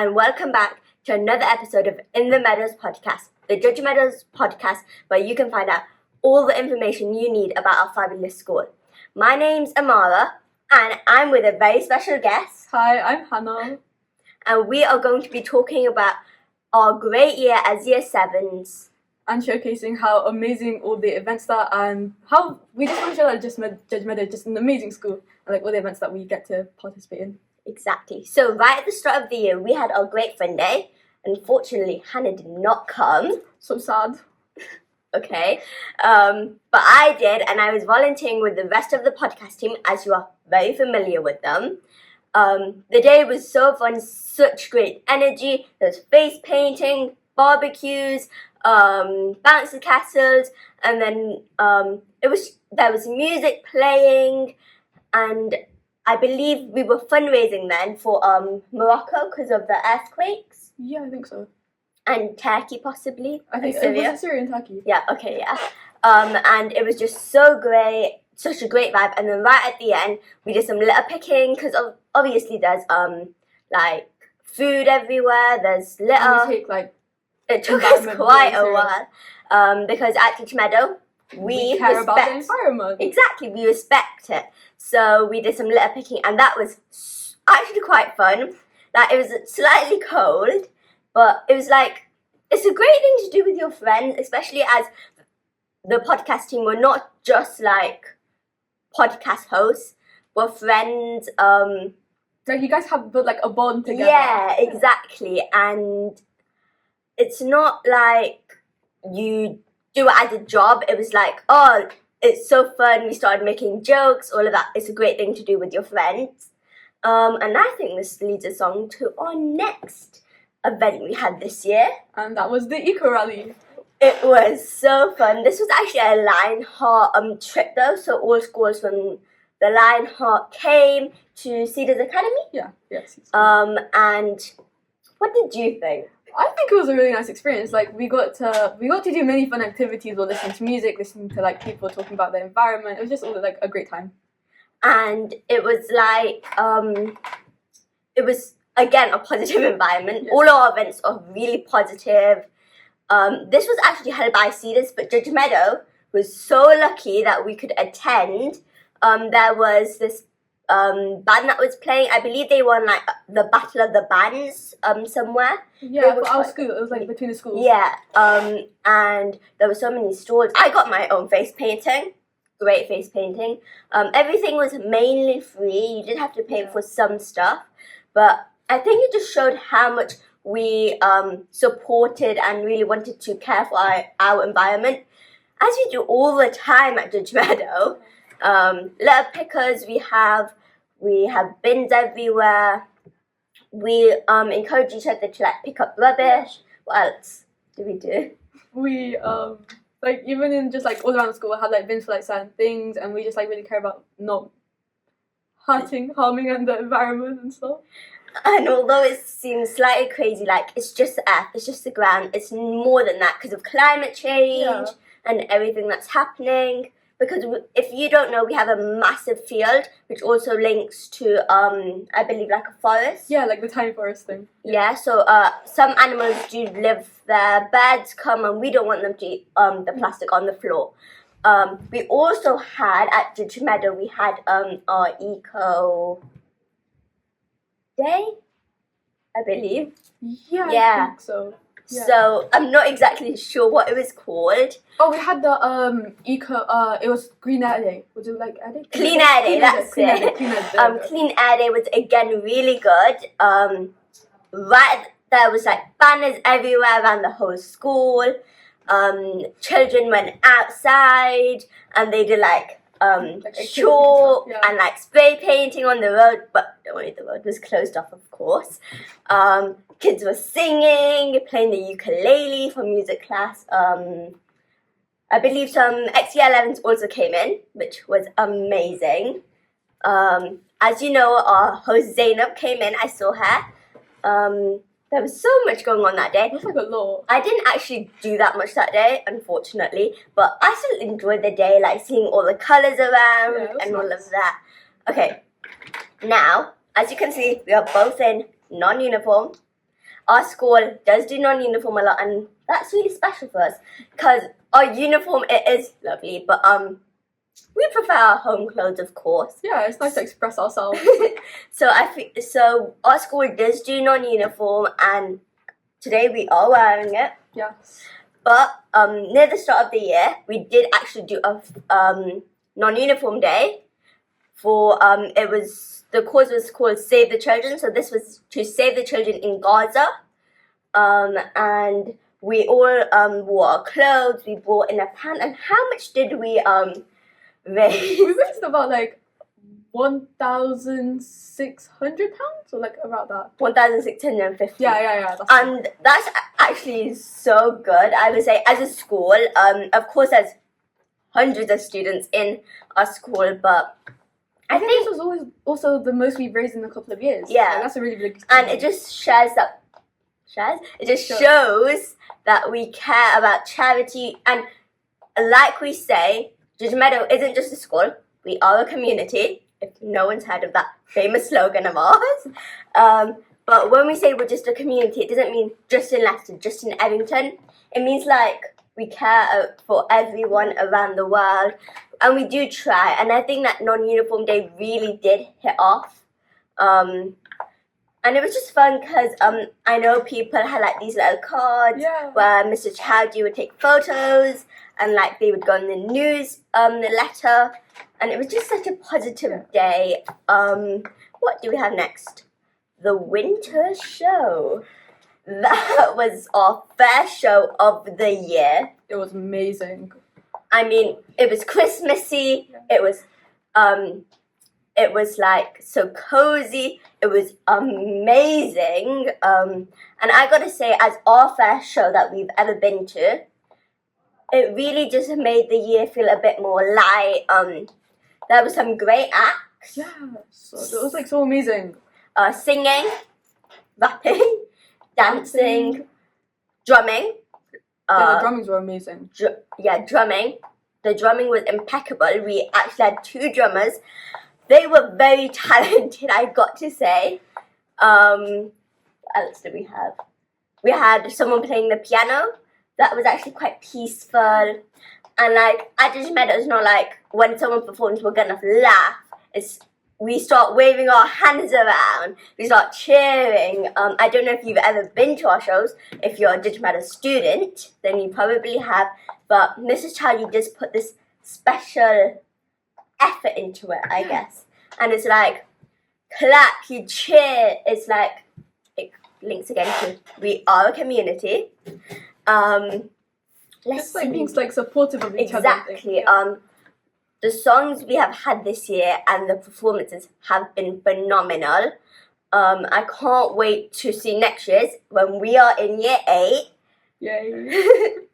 and welcome back to another episode of In the Meadows podcast, the Judgemeadow podcast where you can find out all the information you need about our fabulous school. My name's Ammarah and I'm with a very special guest. Hi, I'm Hana. And we are going to be talking about our great year as Year 7s. And showcasing how amazing all the events are and how we just want to show that Judgemeadow is just an amazing school and like all the events that we get to participate in. Exactly. So right at the start of the year, we had our great friend day. Unfortunately, Hannah did not come. So sad. Okay. But I did, and I was volunteering with the rest of the podcast team, as you are very familiar with them. The day was so fun, such great energy. There was face painting, barbecues, bouncy castles, and then there was music playing, and I believe we were fundraising then for Morocco because of the earthquakes. Yeah, I think so. And Turkey possibly. I think Syria. It was Syria and Turkey. Yeah, okay, yeah. And it was just so great, such a great vibe. And then right at the end, we did some litter picking because obviously there's like food everywhere. There's litter. And we take it took us quite a while because at Judgemeadow we care about the environment. Exactly, we respect it. So we did some litter picking, and that was actually quite fun. It was slightly cold, but it was it's a great thing to do with your friends, especially as the podcast team were not just podcast hosts, we're friends. You guys have built a bond together. Yeah, exactly, and it's not like you do it as a job. It was it's so fun. We started making jokes, all of that. It's a great thing to do with your friends. And I think this leads us on to our next event we had this year. And that was the Eco Rally. It was so fun. This was actually a Lionheart trip though. So all schools from the Lionheart came to Cedars Academy. Yeah, yes. And what did you think? I think it was a really nice experience. We got to do many fun activities. Or listening to music, listening to people talking about the environment. It was just all a great time. And it was it was again a positive environment. Yes. All our events are really positive. This was actually held by Cedars, but Judgemeadow was so lucky that we could attend. There was this band that was playing. I believe they won the Battle of the Bands somewhere. Yeah, for our school. It was between the schools. Yeah. And there were so many stalls. I got my own face painting. Great face painting. Everything was mainly free. You did have to pay for some stuff, but I think it just showed how much we supported and really wanted to care for our environment, as we do all the time at Judgemeadow. Litter pickers, we have bins everywhere. We encourage each other to pick up rubbish. What else do we do? We even in just all around the school, we have bins for certain things, and we just really care about not harming the environment and stuff. And although it seems slightly crazy, it's just the earth, it's just the ground, it's more than that because of climate change and everything that's happening. Because if you don't know, we have a massive field which also links to, I believe, a forest. Yeah, the tiny forest thing. Yeah, so some animals do live there. Birds come and we don't want them to eat the plastic on the floor. We also had, at Judgemeadow, we had our Eco Day, I believe. Yeah, I think so. Yeah. So I'm not exactly sure what it was called. Oh, we had the Eco. It was Green Air Day. Was it Air Day? Clean Air Day. That's it. Clean Air Day was again really good. Right there was banners everywhere around the whole school. Children went outside and they did chalk and spray painting on the road, but don't worry, the road was closed off, of course. Kids were singing, playing the ukulele for music class. I believe some XE11s also came in, which was amazing. As you know, our host Zainab came in. I saw her. There was so much going on that day. It was a lot. I didn't actually do that much that day, unfortunately, but I still enjoyed the day, seeing all the colours around and all of that. Okay, now, as you can see, we are both in non-uniform. our school does do non-uniform a lot, and that's really special for us because our uniform, it is lovely, but we prefer our home clothes, of course. Yeah, it's nice to express ourselves. So our school does do non-uniform, and today we are wearing it. Yes. But near the start of the year, we did actually do a non-uniform day. For the cause was called Save the Children. So this was to save the children in Gaza, and we all wore our clothes. We brought in a pan, and how much did we raise? We raised about like £1,600 or like about that. 1,650. Yeah. And that's actually so good. I would say as a school, of course, there's hundreds of students in our school, but I think this was always also the most we've raised in a couple of years. Yeah, like, that's a really big. And it just shows that we care about charity, and like we say, Judgemeadow isn't just a school. We are a community. If no one's heard of that famous slogan of ours. But when we say we're just a community, it doesn't mean just in Leicester, just in Evington. It means like we care for everyone around the world, and we do try. And I think that non-uniform day really did hit off. And it was just fun because I know people had like these little cards where Mr. Chowdhury would take photos, and like they would go in the news letter, and it was just such a positive day. What do we have next? The winter show. That was our first show of the year. It was amazing. I mean, it was Christmassy. It was like so cozy. It was amazing. And I gotta say, as our first show that we've ever been to, it really just made the year feel a bit more light. There were some great acts. Yeah, so it was like so amazing. Singing, rapping, dancing, drumming. The drummings were amazing. Drumming. The drumming was impeccable. We actually had 2 drummers. They were very talented, I got to say. What else did we have? We had someone playing the piano. That was actually quite peaceful. And like at Judgemeadow, it's not like when someone performs, we're gonna laugh. We start waving our hands around. We start cheering. I don't know if you've ever been to our shows. If you're a Judgemeadow student, then you probably have. But Mrs. Chowdhury just put this special effort into it, I guess. And it's like, clap, you cheer. It's like, it links again to we are a community. Just like being like supportive of each other. Exactly. The songs we have had this year and the performances have been phenomenal. I can't wait to see next year's when we are in year 8. Yay.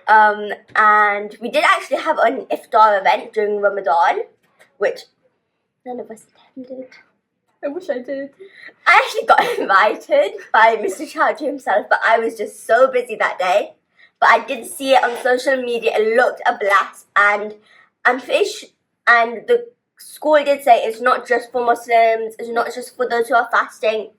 And we did actually have an iftar event during Ramadan, which none of us attended. I wish I did. I actually got invited by Mr. Chowdhury himself, but I was just so busy that day. But I did see it on social media. It looked a blast, and and the school did say it's not just for Muslims. It's not just for those who are fasting.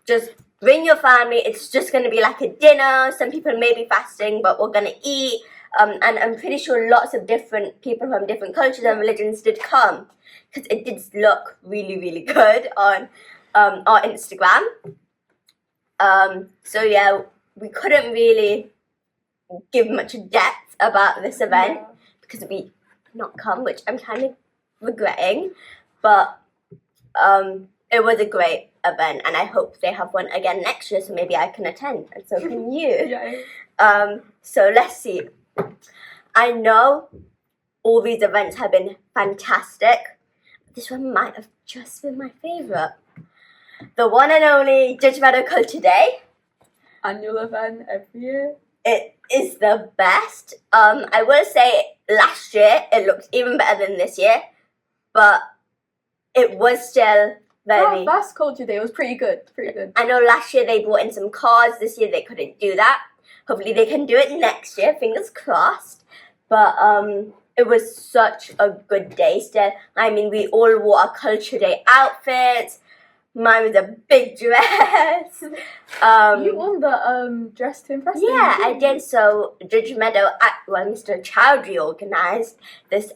Just bring your family. It's just going to be like a dinner. Some people may be fasting, but we're going to eat. And I'm pretty sure lots of different people from different cultures and religions did come, because it did look really, really good on our Instagram. So yeah, we couldn't really give much depth about this event because we not come, which I'm kind of regretting. But it was a great event, and I hope they have one again next year, so maybe I can attend, and so can you. So let's see. I know all these events have been fantastic. This one might have just been my favourite. The one and only Judgemeadow Culture Day. Annual event every year. It is the best. I will say last year it looked even better than this year, but it was still very... Last Culture Day was pretty good. I know last year they brought in some cards. This year they couldn't do that. Hopefully they can do it next year. Fingers crossed. But it was such a good day still. I mean, we all wore our Culture Day outfits. Mine was a big dress. You won the dress to impress. Yeah, I did. So Judgemeadow, Mr. Chowdhury organised this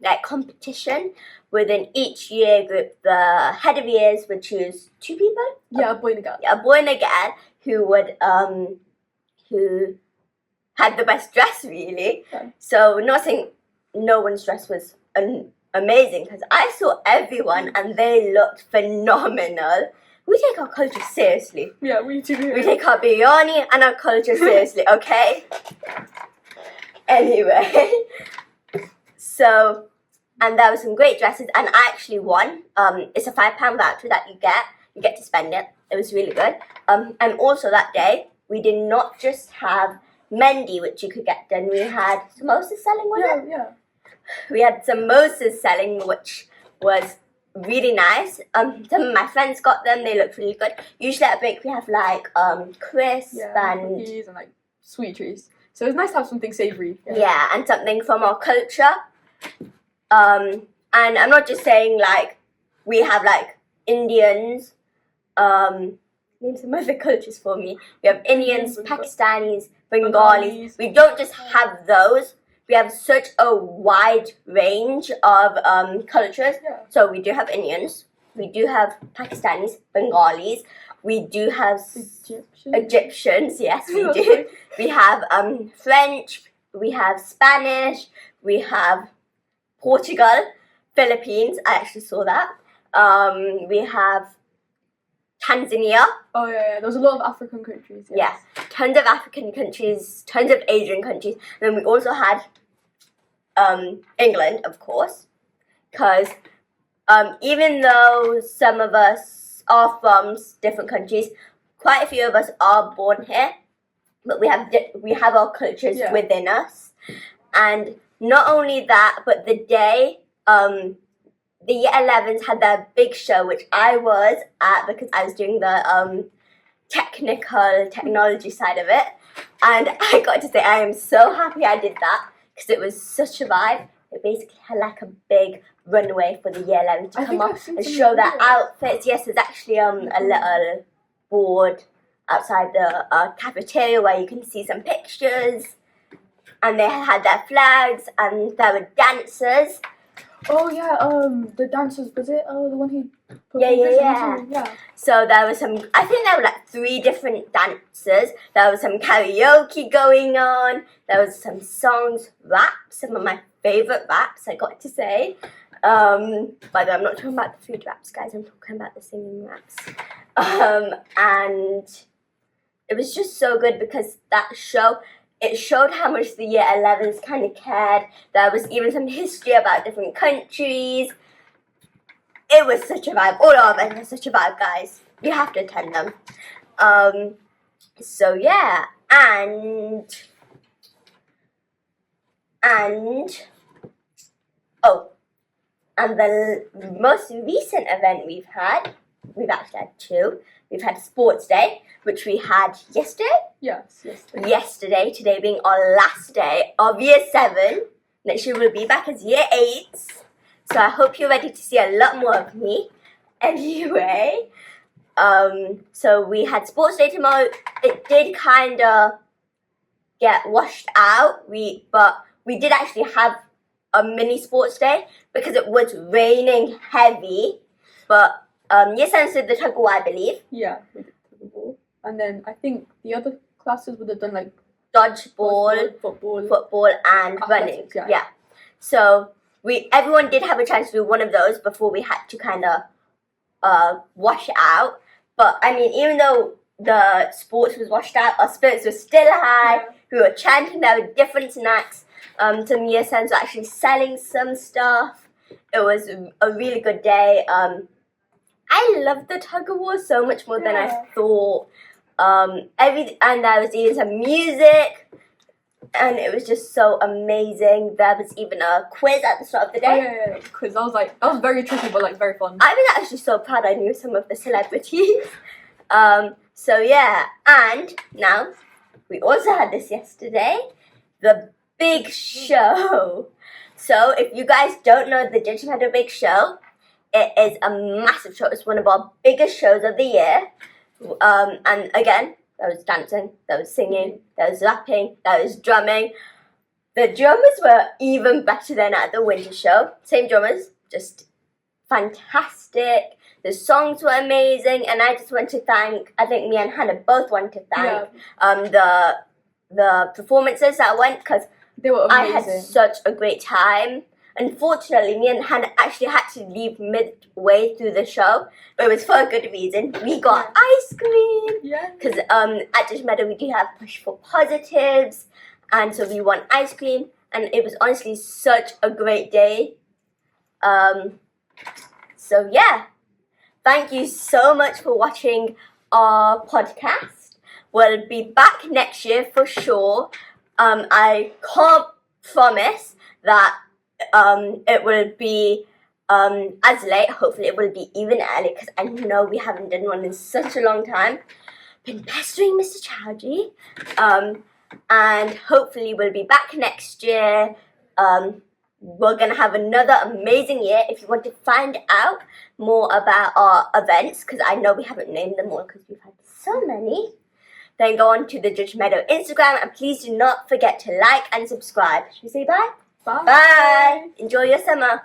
like competition within each year group. The head of years would choose 2 people. Yeah, a boy and a girl. A boy and a girl who had the best dress, really. Okay. So not saying no one's dress was amazing, because I saw everyone and they looked phenomenal. We take our culture seriously. Yeah, we do. We take our biryani and our culture seriously, okay? Anyway, so, and there were some great dresses, and I actually won. It's a £5 voucher that you get to spend it. It was really good. And also that day, we did not just have Mendi, which you could get done. We had samosas selling, was it? Yeah. We had samosas selling, which was really nice. Some of my friends got them. They looked really good. Usually at Break we have like crisp and cookies and like sweet treats. So it's nice to have something savoury. Yeah, and something from our culture. And I'm not just saying like we have like Indians. Name some other cultures for me. We have Indians, Pakistanis, Bengalis. We don't just have those. We have such a wide range of cultures. Yeah. So we do have Indians, we do have Pakistanis, Bengalis, we do have Egyptians, yes we do. We have French, we have Spanish, we have Portugal, Philippines, I actually saw that. We have Tanzania. Oh yeah, there's a lot of African countries. Yes. Yeah, tons of African countries, tons of Asian countries. And then we also had England, of course, because even though some of us are from different countries, quite a few of us are born here, but we have our cultures within us. And not only that, but the day the Year 11s had their big show, which I was at because I was doing the technology side of it. And I got to say I am so happy I did that because it was such a vibe. It basically had like a big runway for the Year 11 to come up and show their outfits. Yes, there's actually a little board outside the cafeteria where you can see some pictures. And they had their flags and there were dancers. Oh yeah, the dancers, was it? Oh, the one who... Yeah. So there was I think there were like 3 different dancers. There was some karaoke going on. There was some songs, raps, some of my favourite raps, I got to say. By the way, I'm not talking about the food raps, guys. I'm talking about the singing raps. And it was just so good because that show... It showed how much the Year 11s kind of cared. There was even some history about different countries. It was such a vibe. All of them were such a vibe, guys. You have to attend them. So yeah, and the most recent event we've actually had 2. We've had Sports Day, which we had yesterday. Yes. Yesterday, today being our last day of Year 7. Next year we'll be back as Year 8s. So I hope you're ready to see a lot more of me. Anyway, so we had Sports Day tomorrow. It did kind of get washed out. But we did actually have a mini Sports Day because it was raining heavy. But Year 7 did the tug of war, I believe. Yeah, we did tug of war. And then I think the other classes would have done like dodgeball, football and running. Yeah. So everyone did have a chance to do one of those before we had to kind of wash it out. But I mean, even though the sports was washed out, our spirits were still high. Yeah. We were chanting. There were different snacks. Some Year 7s were actually selling some stuff. It was a really good day. I loved the tug of war so much more than I thought. And there was even some music, and it was just so amazing. There was even a quiz at the start of the day. Yeah, quiz. That was very tricky, but like very fun. I was actually so proud I knew some of the celebrities. So yeah, and now we also had this yesterday, the big show. So if you guys don't know the Judgemeadow Big Show, it is a massive show. It's one of our biggest shows of the year. And again, there was dancing, there was singing, there was rapping, there was drumming. The drummers were even better than at the winter show. Same drummers, just fantastic. The songs were amazing, and I just want to thank, I think me and Hannah both want to thank the performances that went, because they were amazing. I had such a great time. Unfortunately, me and Hannah actually had to leave midway through the show, but it was for a good reason. We got ice cream. Yeah. Because at Judgemeadow we do have Push for Positives, and so we won ice cream, and it was honestly such a great day. So yeah, thank you so much for watching our podcast. We'll be back next year for sure. I can't promise that it will be as late. Hopefully it will be even early, because I know we haven't done one in such a long time. Been pestering Mr. Chowdhury. And hopefully we'll be back next year. We're going to have another amazing year. If you want to find out more about our events, because I know we haven't named them all because we've had so many, then go on to the Judgemeadow Instagram, and please do not forget to like and subscribe. Should we say bye? Bye. Bye. Enjoy your summer.